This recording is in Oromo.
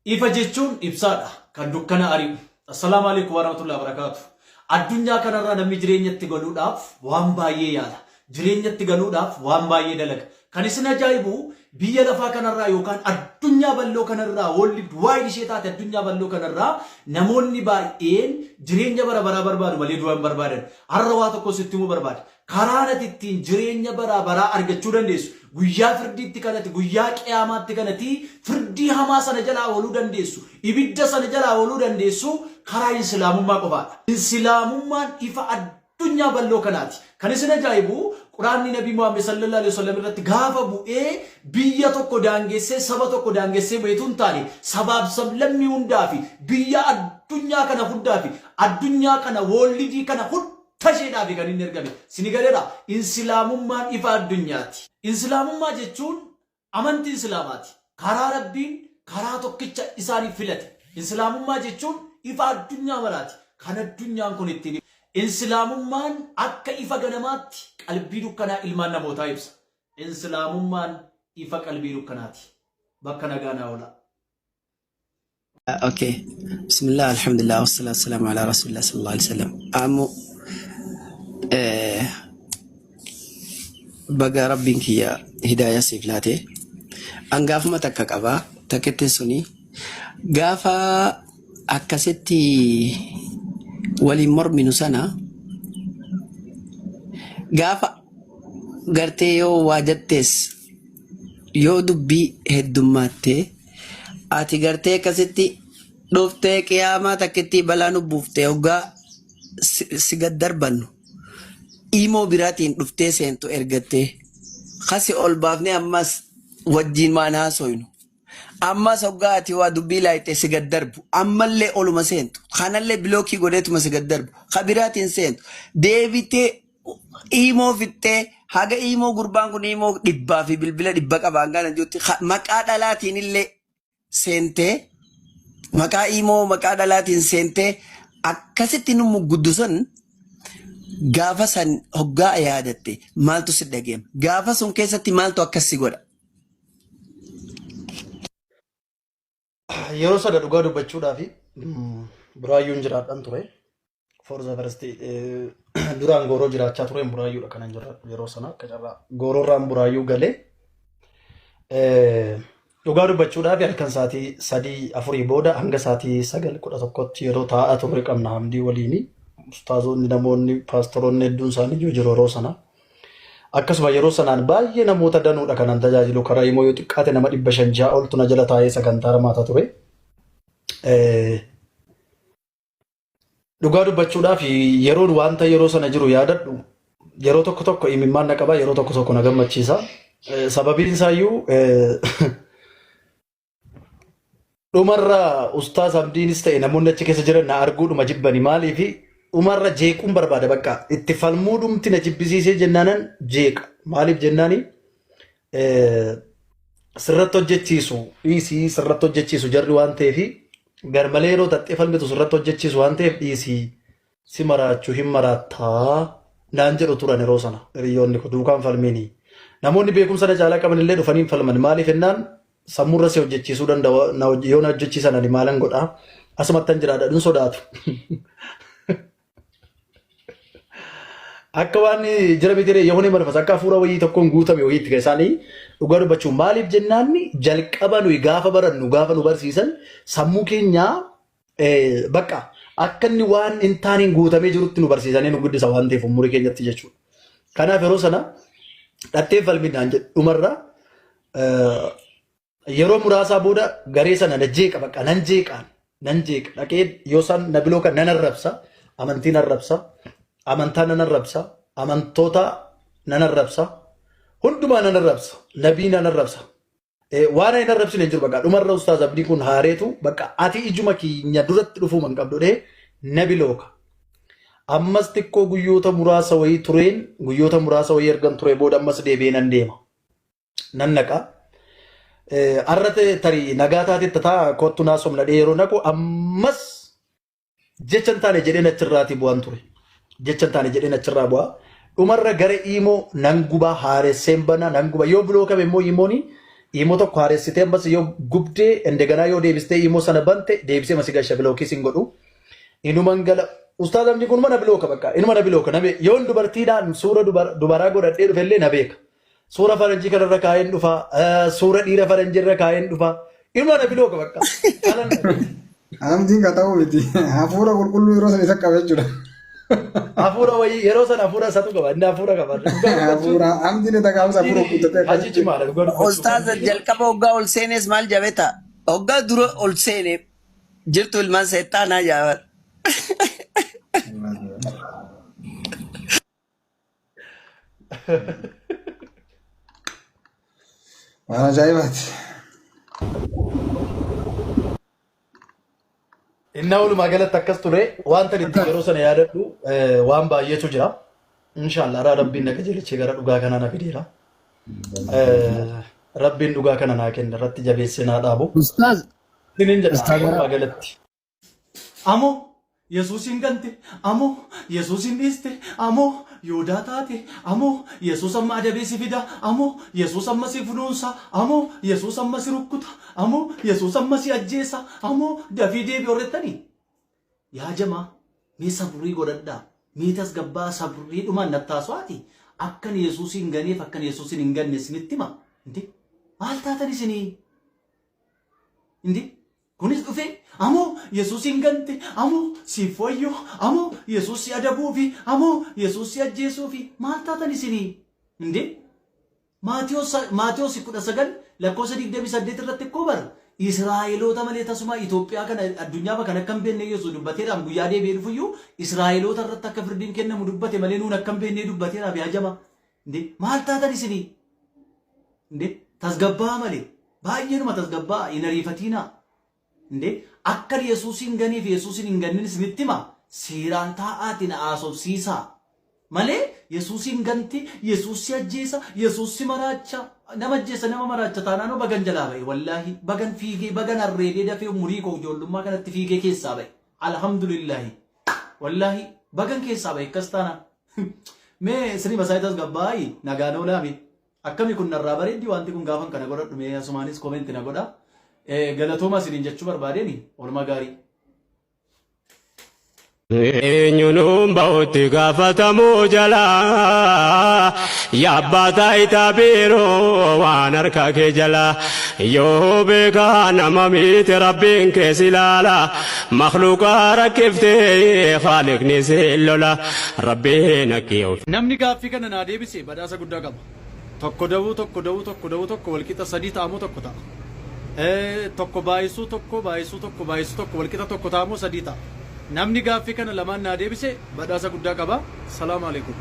Ifa jechuun ibsaadha kan dukkana ari'u. Assalaamu alaykum warahmatullahi wabarakatuh. Addunyaa kanarraa namni jireenyatti galuudhaaf waan baay'ee yaala. Jireenyatti galuudhaaf waan baay'ee dalaga. Kan isin ajaa'ibu biyya lafaa kanarraa yookaan addunyaa bal'oo kanarraa walli waa'ee ishee taate addunyaa bal'oo kanarraa namoonni baay'een jireenya bara baraa barbaadu malee du'a hin barbaadan. Har'a waa tokko sitti himuu barbaada. Karaa ati ittiin jireenya bara baraa argachuu dandeessu. Guyyaa firdiitti kanatti guyyaa qiyaamaatti kanatti firdii hamaa sana jalaa ooluu dandeessu. Ibidda sana jalaa ooluu dandeessu karaa islaamummaa qofaadha. Islaamummaan ifa addunyaa bal'oo kanaati. Kan isin ajaa'ibu Quraanni Nabii Muhammad sallallahu alaihi wasallam irratti gaafa bu'ee biyya tokko daangessee saba tokko daangessee beetuun taane sabaaf sablammii hundaa fi biyya addunyaa kana hundaa fi addunyaa kana wollidii kana tasheedhaa fi kan inni ergame sinigadeedha. Islaamummaan ifa addunyaati. Islaamummaa jechuun amantii islaamaati. Karaa Rabbiin karaa tokkicha isaaniif filate. Islaamummaa jechuun ifa addunyaa maraati. Kan addunyaan kun ittiin Islaamummaan akka ifa ganamaatti qalbii dukkanaa ilmaan namootaa ibsa. Islaamummaan ifa qalbii dukkanaati. Bakka nagaa oola. Okay. Bismillah, alhamdulillah, wassalatu wassalamu ala rasulillah sallallahu alaihi wasallam. Baga rabbiin kiyya hidayah siif laate. An gaafuma takka qabaa takketti suni gaafa akkasitti waliin morminu sana gaafa gartee yoo waa jettees yoo dubbii heddummaatee ati gartee akkasitti dhuftee qiyaamaa takkitti balaa nu buuftee hoggaa si gad darbannu imoo biraatiin dhuftee seentu ergattee kasi ol baafnee ammas wajjiin maan haasoynu ammas hoggaa ati waa dubbii laayitee si gad darbu ammallee oluma seentu kanallee bilookii godheetuma si gad darbu kabiraatiin seentu deebitee imoo fittee haga imoo gurbaan kun imoo dhibbaa fi bilbila dhibba qabaan gaana jirti maqaa dhalaatiin illee seentee maqaa imoo maqaa dhalaatiin seentee akkasitti nu muguddusan gaafa san hoggaa yaadatte maaltu si dhageema gaafa sun keessatti maaltu akkasi godha. Yeroo sada dhugaa dubbachuudhaaf buraayyuun jiraadhaan ture. Forza University duraan gooroo jiraachaa ture buraayyuudha kanan jira yeroo sana akka carraa gooroorraan buraayyuu galee dhugaa dubbachuudhaaf halkan sa'aatii 3-4 booda hanga sa'aatii 9-11 yeroo taa'aa ture qabna hamdii waliini ustaazonni namoonni paastoroonni hedduun isaanii jiru yeroo sana. Akkasuma yeroo sanaan baay'ee namoota danuudha kanan tajaajilu karaa immoo yoo xiqqaate nama 500 oltu na jala taa'ee sagantaa ramaata ture. Dhugaa dubbachuudhaaf yeroon wanta yeroo sana jiru yaadadhu yeroo tokko tokko imimmaan na qaba yeroo tokko tokko na gammachiisa. Sababiin isaayyuu dhumarra ustaaz Abdiinis ta'e namoonni achi keessa jiran na arguudhuma jibbani maaliifi dhumarra jeequun barbaada bakka itti falmuudhumti na jibbisiisee jennaanan jeeqa maaliif jennaani sirratti hojjechiisu dhiisii sirratti hojjechiisu jarri waan ta'eefi garmalee yeroo tattee falmitu sirratti hojjechiisu waan ta'eef dhiisii si maraachuu hin maraattaa naan jedhu turan yeroo sana hiriyoonni kun duukaan falmini namoonni beekumsa na caalaa qaban illee dhufanii falman maaliif jennaan sammurra si hojjechiisuu danda'a yoo na hojjechiisan ani maalan godhaa asumattan jiraadha dhun sodaatu. Akka waan jira bitiree yoo ni marfas akka hafuura wayii tokkoon guutame wayii itti isaanii dhugaa dubbachuu maaliif jennaan jalqaba nuyi gaafa barannu gaafa nu barsiisan sammuu keenya bakka akka inni waan hin taaniin guutamee jirutti nu barsiisanii nu guddisa waan ta'eef umurii keenyatti jechuudha. Kanaaf yeroo sana dhattee falminaan dhumarra yeroo muraasaa booda garee sana na jeeqa bakka nan jeeqa dhaqee yoo isaan na biloo kan nan arrabsa amantiin arrabsa. Amantaa nan arrabsa, amantoota nan arrabsa, hundumaa nan arrabsa, nabii nan arrabsa. Waan hin arrabsine jiru bakka dhumarra ustaaz Abdii kun haareetu bakka ati ijuma keenya duratti dhufuu man qabdu dhee nabi looka. Ammas xiqqoo guyyoota muraasa wayii tureen guyyoota muraasa wayii ergan ture booda ammas deebi'ee nan deema. Nan naqa. Arrate tarii nagaa taatee tataa kottu naasomna dhee yeroo naqu ammas jecha hin taane jedheen achirraatii bu'an ture. Jechan taane jedheen achirraa bu'aa dhumarra gara imoo nan gubaa haaresseen bana nan guba yoo biloo qabe immoo imooni Imo tokko haaressitee ammas yoo gubdee indegana yoo deebistee imo sana bante deebisee masigasha bilookii sin godhu. Inuman gala ustaaz amni kun mana bilooka bakka inuma na bilooka nabe yoon dubartiidhaan suura dubaraa godhadhee dhufellee na beeka. Suura faranjii kanarra kaa'een dhufa suura dhiira faranjii irra kaa'een dhufa inuma na bilooka bakka. Amtiin ka ta'uu miti hafuura qulqulluu yeroo sana isa qaba jechuudha. Hafuura wayii yeroo sana hafuura isatu qaba inni hafuura qaba. Hafuura amtiin isa qaamsa hafuura guuttatee akka Haji cimaadha dhugaa. Ustaaza jalqaba hoggaa ol seenes maal jabeta? Hoggaa dura ol seene jirtu ilmaan seettaanaa jaabar. waan ajaa'ibaati. Inna walumaa galatti akkas ture wanta itti yeroo sana yaadadhu waan baay'eetu jira. Inshallah rabbiin na qajeelchee gara dhugaa kanaa na fideera. Rabbiin dhugaa kana naa kenna irratti jabeessee naa dhaabu. Ustaaz. Sinin jedha walumaa galatti. Amo Yesuusin gante, amo Yesuusin dhiiste, amo Yoodaa taate, amo Yesuus amma adabee si fida, amo Yesuus amma si funuunsa, amo Yesuus amma si rukkuta, amo Yesuus amma si ajjeesa, amo dafii deebi horrettanii. Yaa jamaa, mee sabrii godhadhaa, mee tasgabbaa sabrii dhumaan nattaaswaati. Akkan Yesuusin ganeef akkan Yesuusin hin ganne isinitti hima. Indi maal taatan isinii? Indi kunis dhufe amo Yesuusin gante amo si foyyo amo Yesuus si adabuufi amo Yesuus si ajjeesuufi maal taatan isinii? Indi Maatiyos 19 lakkoofsa 28 irratti akkoo bara Israa'eloota malee tasuma Itoophiyaa kana addunyaa kana akkam beenne Yesuus dubbateedhaan guyyaa deebi'ee dhufuyyuu Israa'eloota irratti akka firdiin kennamu dubbate malee nuun akkam beennee dubbateedhaaf yaa jama. Indi maal taatan isinii? Indi tasgabbaa malee baay'eenuma tasgabbaa hin ariifatiinaa. Inde akka Yesuusin ganiif Yesuusin hin gannin isinitti hima seeraan taa'aatiin haasofsiisa malee Yesuusin ganti Yesuus si ajjeesa Yesuus si maraacha nama ajjeesa nama maraacha taanaanoo bagan jalaa ba'e wallaahi bagan fiigee bagan arreedee dafee umurii koo ijoollummaa kanatti fiigee keessaa ba'e alhamdulillahi wallaahi bagan keessaa ba'e akkas taana mee sirrii masaayitas gabbaayi nagaanoo laami akkami kun narraa bareeddi wanti kun gaafan kana godhadhu mee asumaanis koomenti na godha. Galatooma isiniin jechuu barbaadeen oolmaa gaarii. Eenyuun ba'utti gaafatamuu jala yabbaa taayitaa biiroo waan harka kee jala yoo beekaa nama miite rabbiin kees ilaala makluuqaa rakkiftee faaliqni si lola rabbiin akkiyoo. Namni gaaffii kana naa deebise badhaasa guddaa qaba. Tokko dawuu walqixa sadii ta'amoo tokko ta'a. Tokko baay'isuu tokko walqixa tokko ta'amoo sadii ta'a. Namni gaaffii kana lamaan naa deebise badhaasa guddaa qaba. Salaamu alaikum.